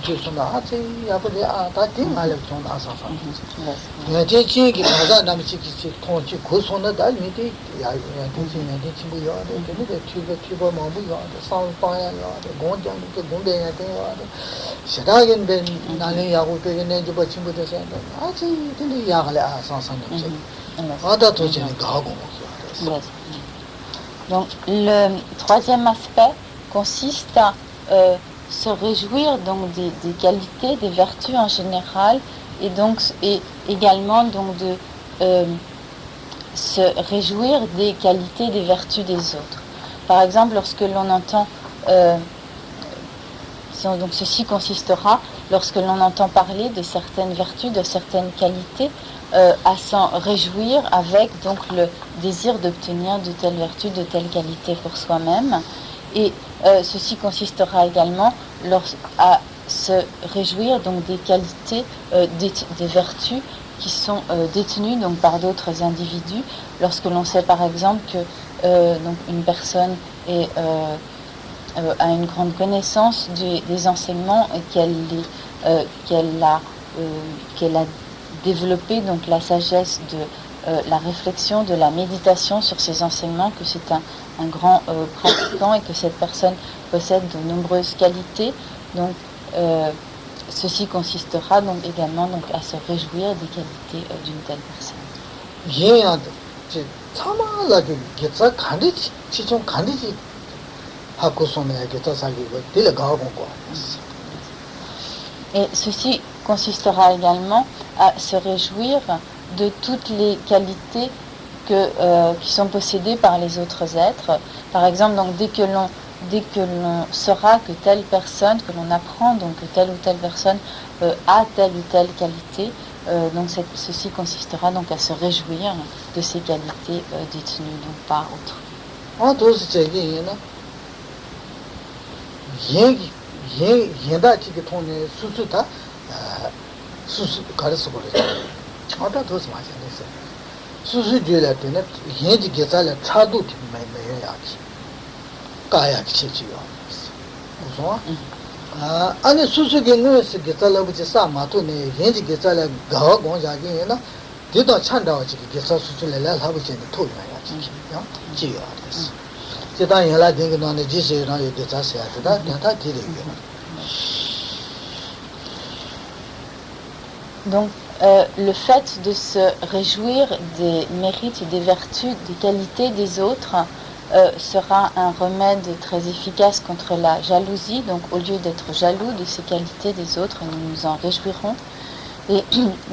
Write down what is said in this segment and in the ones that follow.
주소나 아치 야버리 다 띵하려 좀 아사사 내가 지기 가자 남이 지기 통치 고소나 달미디 야 대신에 친구야 근데 튜버 뭐야 싸움 빠야 공장도 공대야 돼요 시작인데 나는 야구 되겠네 저 친구들 아치 근데 야갈래 아사사는 아다 도전이 가고 Donc le troisième aspect consiste à se réjouir donc des qualités, des vertus en général, et également donc de se réjouir des qualités, des vertus des autres. Par exemple, lorsque l'on entend, donc ceci consistera, lorsque l'on entend parler de certaines vertus, de certaines qualités, à s'en réjouir avec donc le désir d'obtenir de telles vertus, de telles qualités pour soi-même. Et ceci consistera également à se réjouir donc des qualités, des vertus qui sont détenues donc par d'autres individus. Lorsque l'on sait par exemple que donc une personne a une grande connaissance des enseignements et qu'elle a développé donc la sagesse de la réflexion, de la méditation sur ces enseignements, que c'est un grand pratiquant et que cette personne possède de nombreuses qualités. Donc ceci consistera donc également donc à se réjouir des qualités d'une telle personne. Et ceci consistera également à se réjouir de toutes les qualités qui sont possédées par les autres êtres. Par exemple, donc, dès que l'on saura que telle personne, que l'on apprend donc que telle ou telle personne a telle ou telle qualité, donc ceci consistera donc à se réjouir de ces qualités détenues donc par autrui. 아니 수수경은 게살라부지 사마토네 현지 게살라 가고자기나 디도 찬다오지 게살 수술래라 하부지 토요야지 지요아です제가 연락 된 거는 지세랑 이게 자세하다 다 드리고요. Donc le fait de se réjouir des mérites, des vertus, des qualités des autres sera un remède très efficace contre la jalousie. Donc au lieu d'être jaloux de ces qualités des autres, nous nous en réjouirons. Et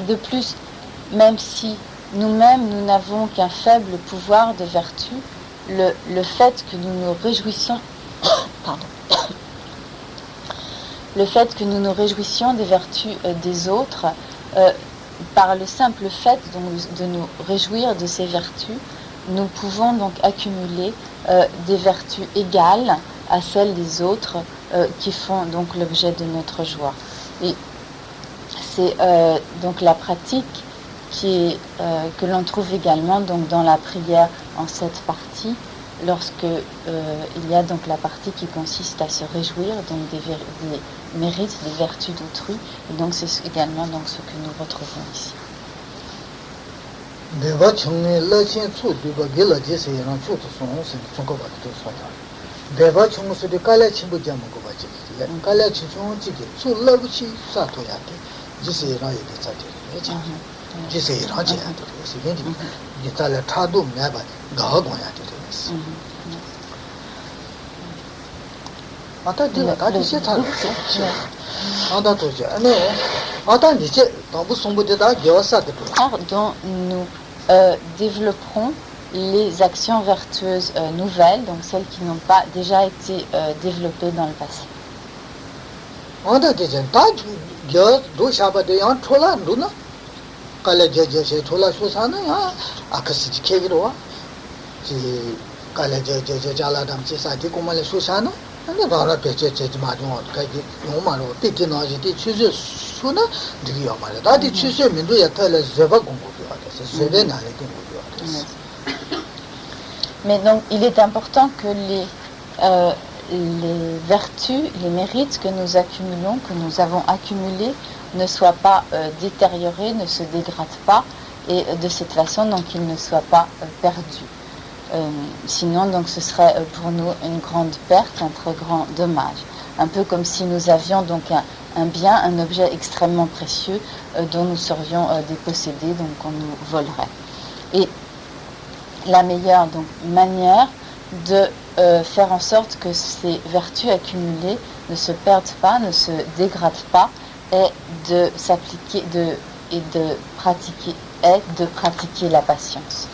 de plus, même si nous-mêmes nous n'avons qu'un faible pouvoir de vertu, le fait que nous nous réjouissons le fait que nous nous réjouissions des vertus des autres, par le simple fait de nous réjouir de ces vertus, nous pouvons donc accumuler des vertus égales à celles des autres qui font donc l'objet de notre joie. Et c'est donc la pratique que l'on trouve également donc dans la prière en 7 parties, lorsque il y a donc la partie qui consiste à se réjouir donc des mérites, des vertus d'autrui, et donc c'est également donc ce que nous retrouvons ici. Dont nous développerons les actions vertueuses nouvelles, donc celles qui n'ont pas déjà été développées dans le passé. Mais donc il est important que les vertus, les mérites que nous accumulons, que nous avons accumulés, ne soient pas détériorés, ne se dégradent pas, et de cette façon, donc, ils ne soient pas perdus. Sinon, donc, ce serait pour nous une grande perte, un très grand dommage. Un peu comme si nous avions donc un bien, un objet extrêmement précieux dont nous serions dépossédés, donc on nous volerait. Et la meilleure donc, manière de faire en sorte que ces vertus accumulées ne se perdent pas, ne se dégradent pas, est de s'appliquer et de pratiquer la patience.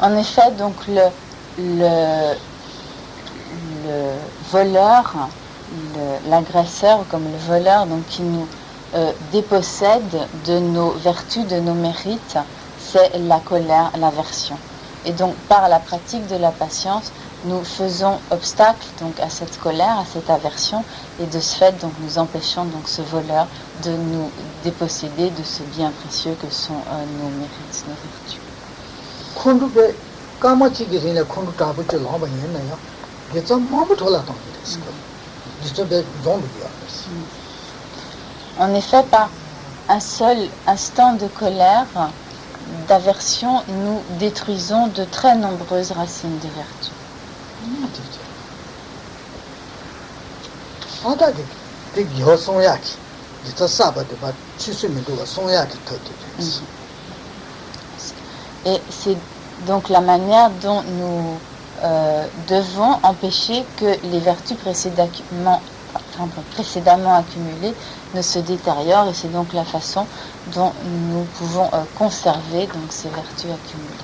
En effet, donc le voleur, l'agresseur comme le voleur, donc qui nous dépossède de nos vertus, de nos mérites, c'est la colère, l'aversion. Et donc par la pratique de la patience, nous faisons obstacle donc à cette colère, à cette aversion, et de ce fait donc nous empêchons donc ce voleur de nous déposséder de ce bien précieux que sont nos mérites, nos vertus. En effet, par un seul instant de colère, d'aversion, nous détruisons de très nombreuses racines de vertu. Et c'est donc la manière dont nous devons empêcher que les vertus précédemment accumulées ne se détériorent, et c'est donc la façon dont nous pouvons conserver donc ces vertus accumulées.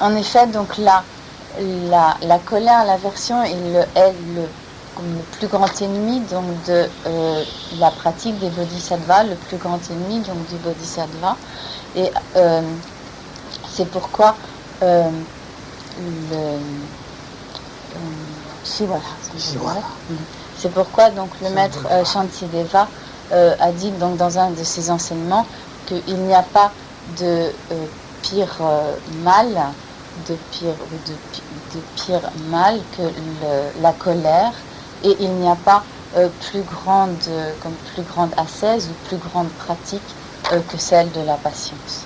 En effet, donc la colère, l'aversion est le plus grand ennemi donc de la pratique des bodhisattvas, le plus grand ennemi donc du bodhisattva, et c'est pourquoi c'est pourquoi donc le maître Shantideva a dit donc dans un de ses enseignements qu'il n'y a pas de pire mal, de pire mal que la colère, et il n'y a pas plus grande ascèse ou plus grande pratique que celle de la patience.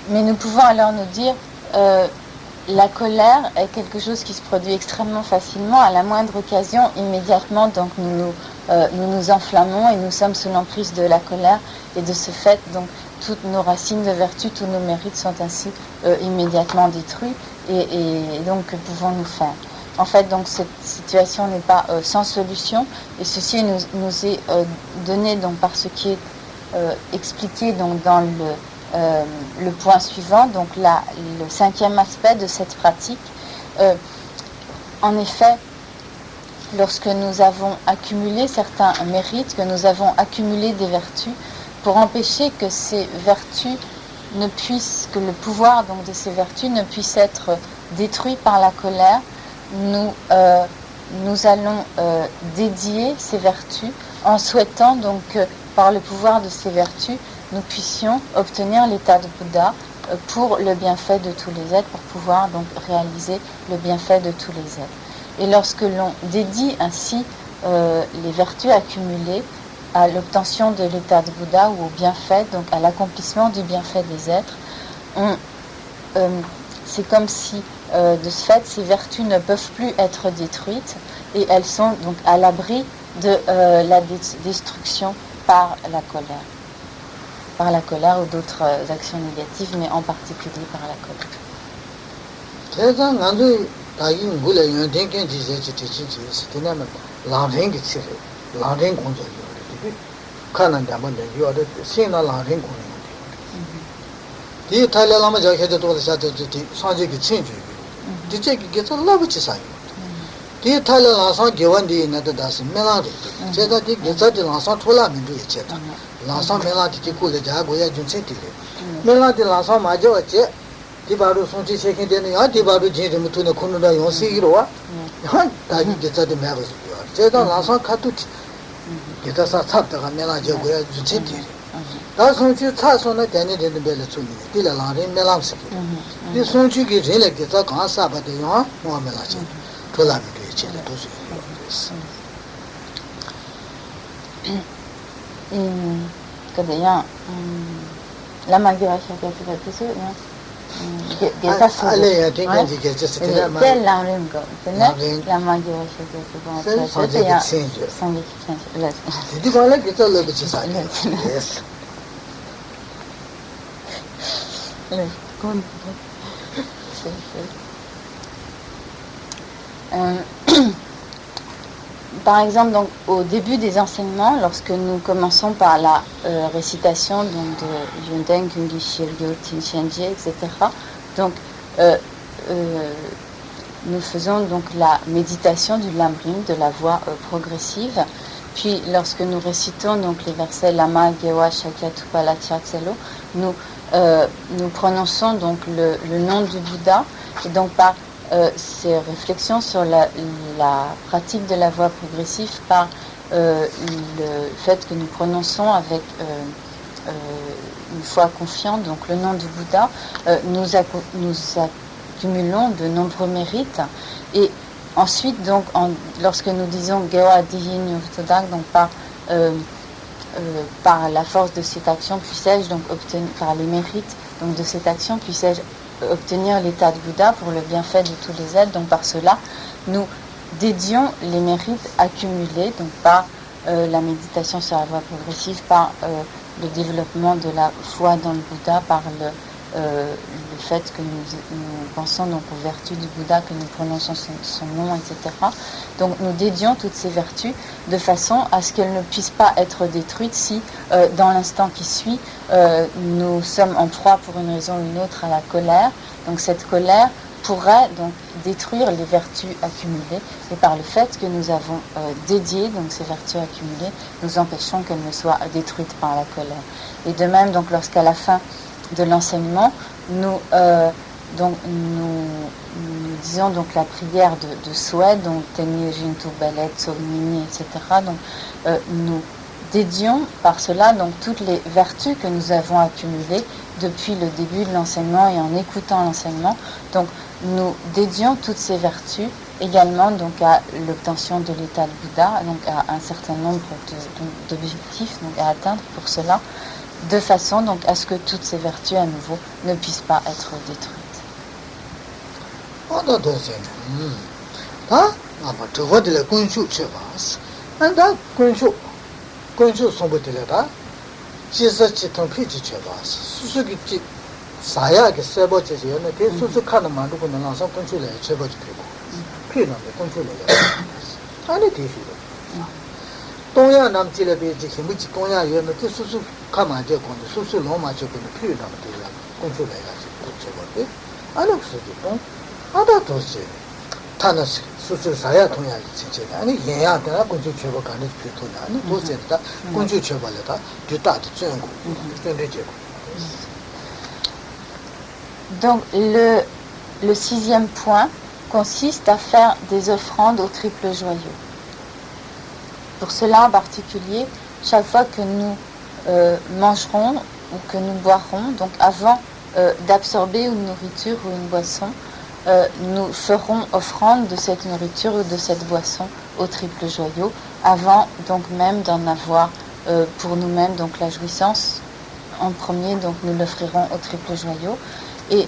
Mais nous pouvons alors nous dire la colère est quelque chose qui se produit extrêmement facilement. À la moindre occasion, immédiatement, donc nous nous enflammons et nous sommes sous l'emprise de la colère, et de ce fait, donc toutes nos racines de vertu, tous nos mérites sont ainsi immédiatement détruits, et donc que pouvons-nous faire? En fait, donc cette situation n'est pas sans solution, et ceci nous est donné donc par ce qui est expliqué donc dans le point suivant, donc le 5e aspect de cette pratique. En effet, lorsque nous avons accumulé certains mérites, que nous avons accumulé des vertus, pour empêcher que ces vertus que le pouvoir donc de ces vertus ne puisse être détruit par la colère, nous allons dédier ces vertus en souhaitant donc que par le pouvoir de ces vertus, nous puissions obtenir l'état de Bouddha pour le bienfait de tous les êtres, pour pouvoir donc réaliser le bienfait de tous les êtres. Et lorsque l'on dédie ainsi les vertus accumulées à l'obtention de l'état de Bouddha ou au bienfait, donc à l'accomplissement du bienfait des êtres, c'est comme si de ce fait ces vertus ne peuvent plus être détruites et elles sont donc à l'abri de la destruction par la colère ou d'autres actions négatives, mais en particulier par la colère. 디바로 손지 세킨데는 야 디바로 제름 투네 코노다 용시기로와 한 다기 게자데 매버스 제가 나서 카투 게다사 탑다가 메나 저고야 주체디 다 손지 차손에 되는 벨레 춤이 딜라라리 멜람스기 이 손지기 제레 게자 가사바데 요 모아멜라지 돌아미도 제레 도시 그래야 라마기와샤가 그랬어요. Allez, t'inquiète, que c'est la main. C'est la même chose. C'est la main qui va changer. C'est du voilà que tu le petit ça. Yes. Par exemple, donc, au début des enseignements, lorsque nous commençons par la récitation donc, de Yundeng, Gungi, Shirgyo, Tinshenji, etc., donc, nous faisons donc la méditation du Lamrim, de la voix progressive. Puis, lorsque nous récitons donc, les versets Lama, Gewa, Shakya, Tupala, Chatselo, nous prononçons donc, le nom du Bouddha, et donc par ces réflexions sur la pratique de la voie progressive par le fait que nous prononçons avec une foi confiante, donc le nom du Bouddha, nous accumulons de nombreux mérites. Et ensuite, donc, lorsque nous disons Gewa Dihin Yurtodak, donc par la force de cette action, puissais-je donc obtenir, par les mérites donc, de cette action, puissais-je obtenir l'état de Bouddha pour le bienfait de tous les êtres. Donc par cela, nous dédions les mérites accumulés donc par la méditation sur la voie progressive, par le développement de la foi dans le Bouddha, par le fait que nous pensons donc aux vertus du Bouddha, que nous prononçons son nom, etc. Donc nous dédions toutes ces vertus de façon à ce qu'elles ne puissent pas être détruites si dans l'instant qui suit, nous sommes en proie pour une raison ou une autre à la colère. Donc cette colère pourrait donc détruire les vertus accumulées, et par le fait que nous avons dédié donc ces vertus accumulées, nous empêchons qu'elles ne soient détruites par la colère. Et de même, donc lorsqu'à la fin de l'enseignement, nous disons donc la prière de souhait, donc Tenye Jintu Balet, Sovnini, etc. Donc nous dédions par cela donc toutes les vertus que nous avons accumulées depuis le début de l'enseignement et en écoutant l'enseignement. Donc nous dédions toutes ces vertus également donc à l'obtention de l'état de Bouddha, donc à un certain nombre d'objectifs donc à atteindre pour cela, de façon donc à ce que toutes ces vertus à nouveau ne puissent pas être détruites. 동양 남지에 비해서 힘이 동양에 그 수수 가만히 കൊണ്ട് 수수 너무 맞고 필요하다 말이야. 공부를 해가지고 저거를 안 없어도 아다 도시 타나스 수수 사야 동양이 진짜 아니 예야다 공부 쳐봐 가는 필요도 아니 도시다 공부 쳐봐라다 뒤다도 전고 전대제 Donc le sixième point consiste à faire des offrandes au triple joyau. Pour cela en particulier, chaque fois que nous mangerons ou que nous boirons, donc avant d'absorber une nourriture ou une boisson, nous ferons offrande de cette nourriture ou de cette boisson au triple joyau, avant donc même d'en avoir pour nous-mêmes donc la jouissance. En premier, donc nous l'offrirons au triple joyau. Et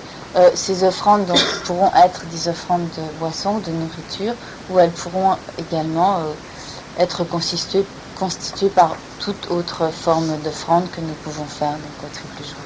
ces offrandes donc, pourront être des offrandes de boisson, de nourriture, ou elles pourront également être constituées par toute autre forme d'offrande que nous pouvons faire donc, au triple joyau.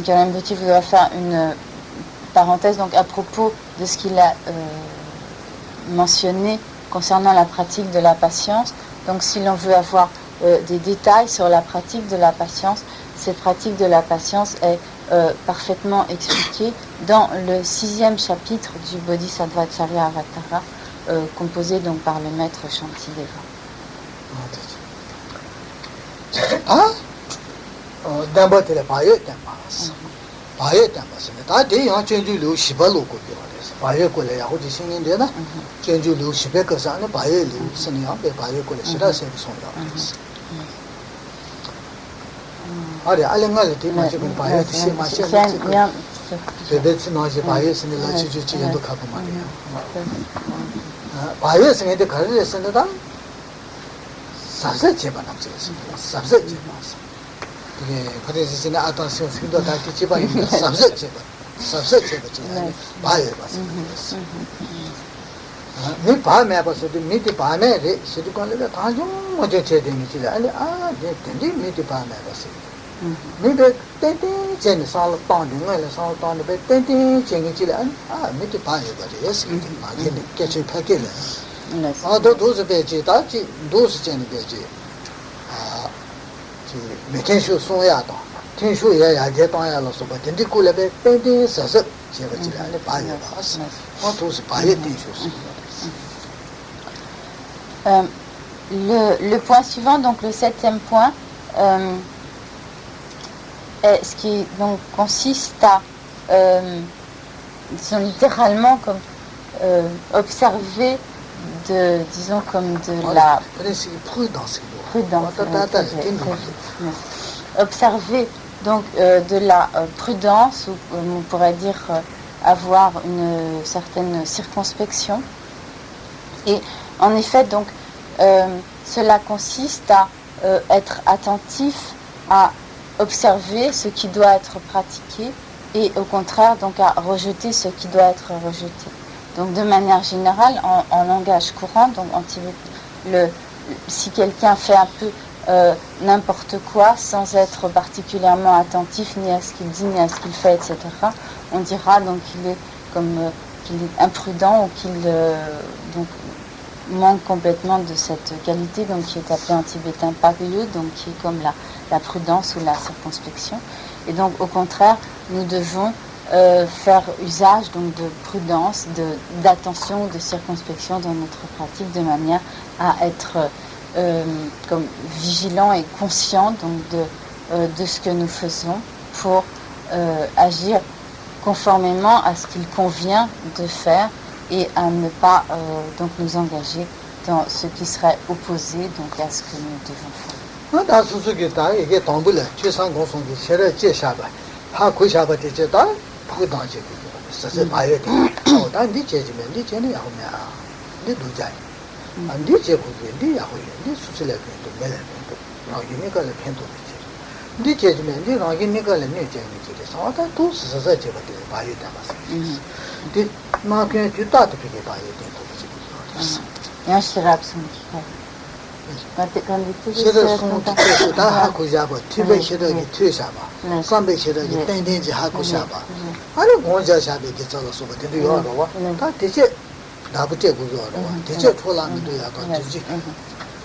Jeremy Botty voudrait faire une parenthèse donc, à propos de ce qu'il a mentionné concernant la pratique de la patience. Donc si l'on veut avoir des détails sur la pratique de la patience, cette pratique de la patience est parfaitement expliquée dans le 6e chapitre du Bodhisattva Charyavatara, composé donc par le maître Shantideva. 담바텔에 봐야 된다스. 봐야 된다스. 다 대양 전주로 시발로고 되어서. 봐야 꼴에 야고지 신인데나. 전주로 시백거서 안에 봐야로 선이야. 봐야 꼴에 시라서 손다. 아래 알랭알 대만 지금 봐야 시 마시. 베베스 나지 봐야 선을 지지지도 가고 말이야. 봐야 선에도 가르쳤는데다. sabse cheba nam se sabse cheba 이게 그래서 아떤 생도 다 뒤집어 sabse cheba 봐요 봤어 네 밤에 봤어도 미리 밤에 시도관을 다 좀 어제 제대로 아니 네 근데 미리 밤에 봤어 미리 땡땡 전에 살 땅에 날 살 땅에 땡땡 전에 아니 미리 밤에 봤어 이게 깨치 패게래 도스 배지 다지 도스 전에 배지 매天修 송야다天修也 야제 땅야로서 버든지 꿀레베 땡땡 서서 제가 지라네 봐요 봤어 도스 봐야 된쇼스 Le point suivant, donc le 7e point, est ce qui donc consiste à, disons littéralement comme observer disons comme de la prudence. Observer donc de la prudence, ou on pourrait dire avoir une certaine circonspection. Et en effet, donc, cela consiste à être attentif, à observer ce qui doit être pratiqué et au contraire donc à rejeter ce qui doit être rejeté. Donc de manière générale, en langage courant, donc si quelqu'un fait un peu n'importe quoi sans être particulièrement attentif ni à ce qu'il dit ni à ce qu'il fait, etc., on dira donc qu'il est imprudent ou qu'il donc manque complètement de cette qualité, donc qui est appelée en tibétain pagyu, donc qui est comme la prudence ou la circonspection. Et donc au contraire, nous devons faire usage donc de prudence, d'attention, de circonspection dans notre pratique, de manière à être comme vigilant et conscient donc de ce que nous faisons pour agir conformément à ce qu'il convient de faire et à ne pas donc nous engager dans ce qui serait opposé donc à ce que nous devons faire.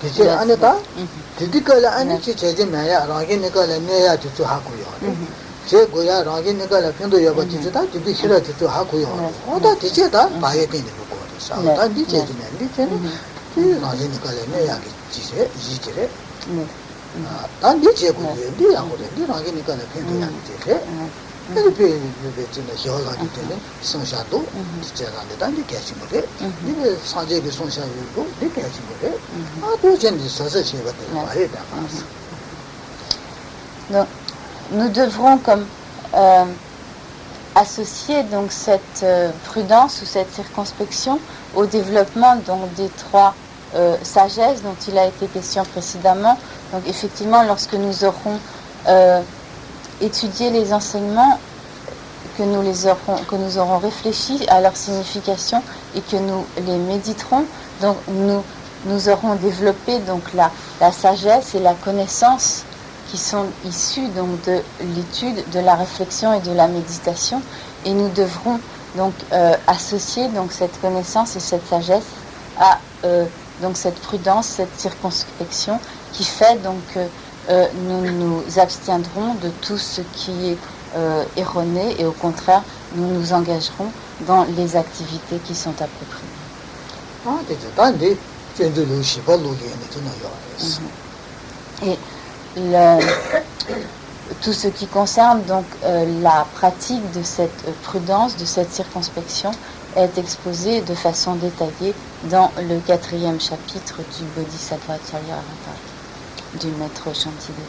Dice aneta didikala ani chi cheje maya rangi nikala neya tu haku yo che goya rangi nikala pendo yo ba chi ta didikira tu haku yo oda dice ta baye tin ko ko sa ta dice ne dice ne rangi nikala neya ki dice jire ta dice ko di ya ko di rangi nikala pendo ya dice 그래서 배배진의 효과가 되네. 성샤도 제가한테 단지 계신 거래. 이게 사제의 성샤율도 되게 계신 거래. 아, 도전이 서서 제가 말해 봐. Donc, nous devrons comme associer donc cette prudence ou cette circonspection au développement donc des trois sagesses dont il a été question précédemment. Donc effectivement, lorsque nous aurons étudier les enseignements, que nous aurons réfléchi à leur signification et que nous les méditerons, donc nous aurons développé donc la sagesse et la connaissance qui sont issues donc de l'étude, de la réflexion et de la méditation, et nous devrons donc associer donc cette connaissance et cette sagesse à donc cette prudence, cette circonspection qui fait donc nous nous abstiendrons de tout ce qui est erroné et au contraire, nous nous engagerons dans les activités qui sont appropriées. Et tout ce qui concerne donc la pratique de cette prudence, de cette circonspection, est exposé de façon détaillée dans le 4e chapitre du Bodhisattva Charyavatara du maître Shantideva.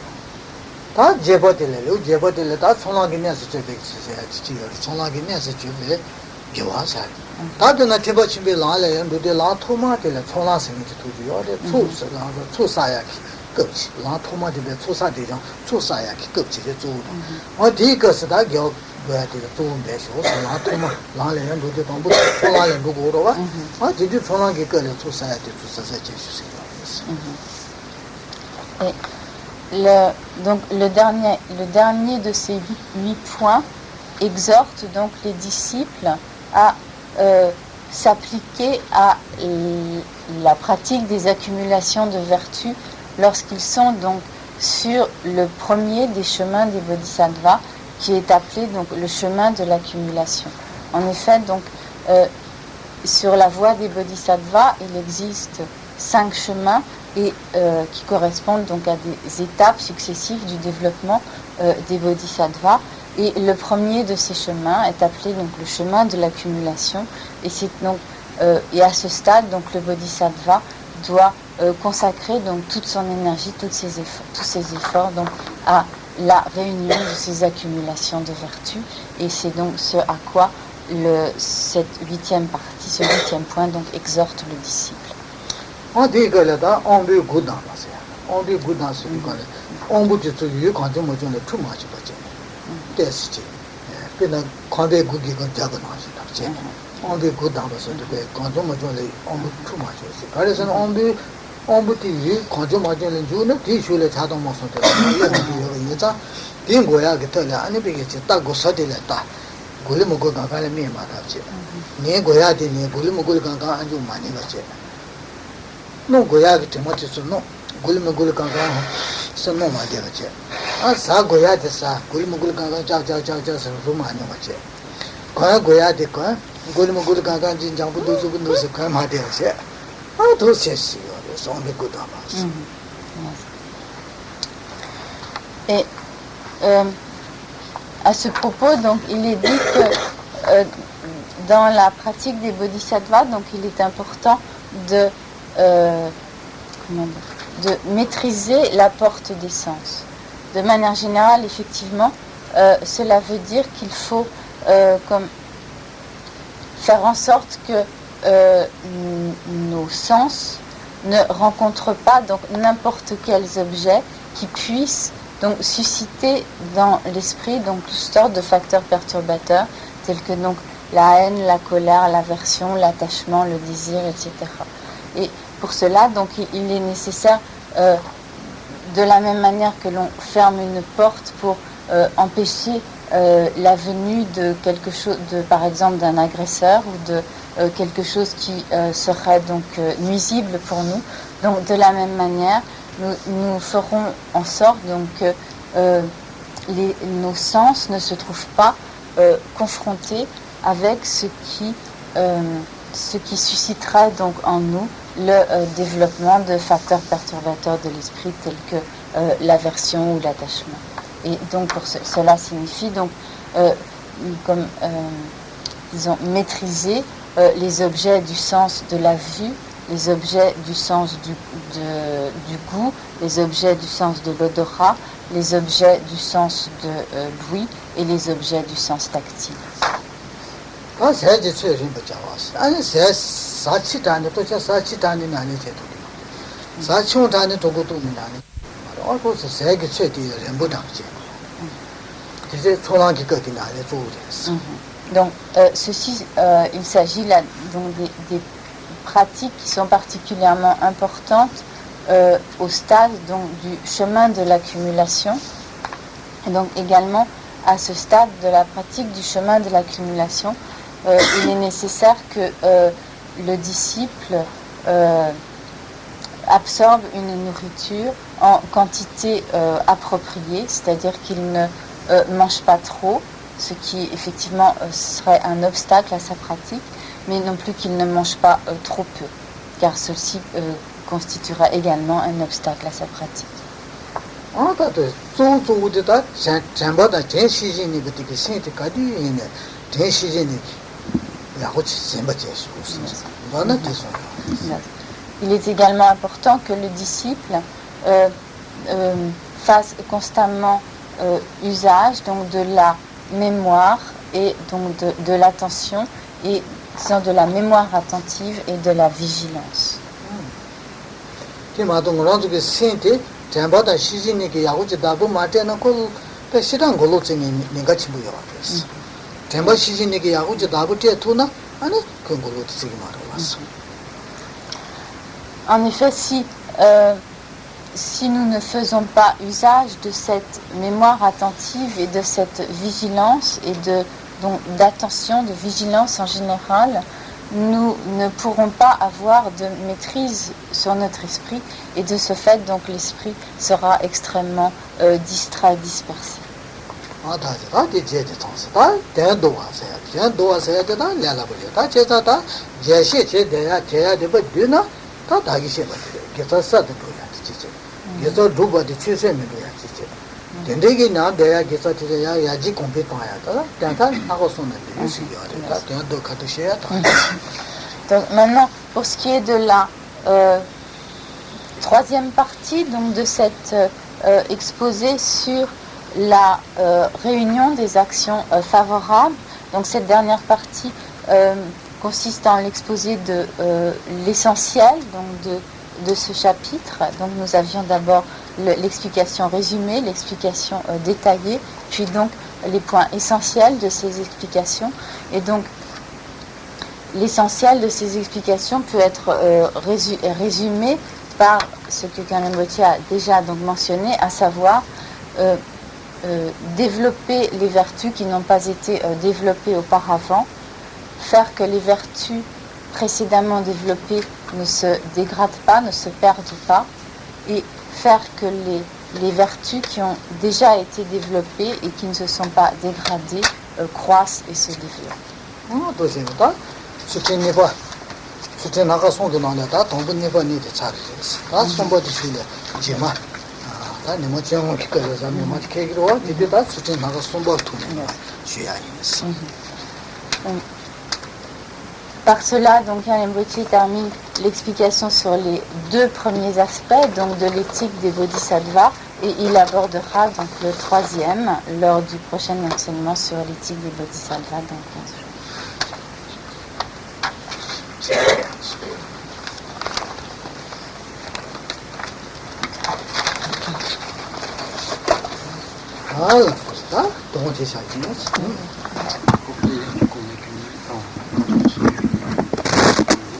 다 제보들래요. 제보들래 다 손랑이면서 손랑이면서 주면 교화사. 다들 제보 준비 나래 연도들 라토마들 손랑생이 두고요. 초사야 급지. 라토마들 초사대장 초사야 급지에 주. 어디 것이다 교 뭐야 되게 좋은 배시. 라토마 라래 연도들 방법 손랑이 누구로 와? 아 지지 손랑이 거래 초사야 돼 초사서 제시세요. Donc le dernier de ces 8 points exhorte donc les disciples à s'appliquer à la pratique des accumulations de vertus lorsqu'ils sont donc sur le premier des chemins des bodhisattvas qui est appelé donc le chemin de l'accumulation. En effet, donc sur la voie des bodhisattvas, il existe 5 chemins et qui correspondent donc à des étapes successives du développement des bodhisattvas. Et le premier de ces chemins est appelé donc le chemin de l'accumulation. Et c'est donc et à ce stade donc le bodhisattva doit consacrer donc toute son énergie, tous ses efforts donc à la réunion de ces accumulations de vertus. Et c'est donc ce à quoi cette 8e partie, ce 8e point donc exhorte le disciple. On dit que là, on veut goûter dans ça. On veut goûter dans ce qu'on on veut que tu veux quand tu me donnes tout match pas de. Test. Puis quand on veut goûter quand tu as dans on veut goûter dans ça quand on me donne on veut tout match aussi. Par exemple on veut dire quand tu me donnes le jour tu joues le château mon son. Il y a ça. Dingo ya que tu là, on est bien que ta gosse de là. Gole mo go ga le me ma ta che. Ne go ya de ne gole mo go ga ga anju ma ne ba che. No goya che mo che no gulme gul kan kan so no ma de che a sa goya de sa gulme gul kan kan ja so ru ma ne ma che ko goya de ko gulme gul kan kan jin jang bu du su bu no se kan ma de che a to se si yo so ne go da ba. Et à ce propos donc il est dit que dans la pratique des bodhisattvas donc il est important de maîtriser la porte des sens. De manière générale, effectivement, cela veut dire qu'il faut comme faire en sorte que nos sens ne rencontrent pas donc n'importe quels objets qui puissent donc susciter dans l'esprit donc toutes sortes de facteurs perturbateurs tels que donc la haine, la colère, l'aversion, l'attachement, le désir, etc. Et pour cela, donc, il est nécessaire, de la même manière que l'on ferme une porte pour empêcher la venue de quelque chose, par exemple d'un agresseur ou quelque chose qui serait donc nuisible pour nous. Donc de la même manière, nous ferons en sorte donc que nos sens ne se trouvent pas confrontés avec ce qui susciterait donc en nous le développement de facteurs perturbateurs de l'esprit tels que l'aversion ou l'attachement. Et donc cela signifie donc disons maîtriser les objets du sens de la vue, les objets du sens du goût, les objets du sens de l'odorat, les objets du sens de l'ouïe et les objets du sens tactile. Donc, il s'agit là donc des pratiques qui sont particulièrement importantes au stade donc, du chemin de l'accumulation. Et donc également à ce stade de la pratique du chemin de l'accumulation, il est nécessaire que le disciple absorbe une nourriture en quantité appropriée, c'est-à-dire qu'il ne mange pas trop, ce qui effectivement serait un obstacle à sa pratique, mais non plus qu'il ne mange pas trop peu, car ceci constituera également un obstacle à sa pratique. Il est également important que le disciple fasse constamment usage donc de la mémoire et donc de l'attention et de la mémoire attentive et de la vigilance. En effet, si nous ne faisons pas usage de cette mémoire attentive et de cette vigilance et donc d'attention, de vigilance en général, nous ne pourrons pas avoir de maîtrise sur notre esprit et de ce fait, donc l'esprit sera extrêmement distrait, dispersé. Donc maintenant, pour ce qui est de la troisième partie donc de cet exposé sur la réunion des actions favorables, donc cette dernière partie consiste en l'exposé de l'essentiel donc de ce chapitre. Donc nous avions d'abord l'explication résumée, l'explication détaillée, puis donc les points essentiels de ces explications. Et donc l'essentiel de ces explications peut être résumé par ce que Karen Rinpoche a déjà donc mentionné, à savoir développer les vertus qui n'ont pas été développées auparavant, faire que les vertus précédemment développées ne se dégradent pas, ne se perdent pas, et faire que les vertus qui ont déjà été développées et qui ne se sont pas dégradées croissent et se développent. Par cela, donc, Karen Rinpoche termine l'explication sur les deux premiers aspects donc, de l'éthique des bodhisattvas, et il abordera donc, le troisième lors du prochain enseignement sur l'éthique des bodhisattvas dans 15 jours.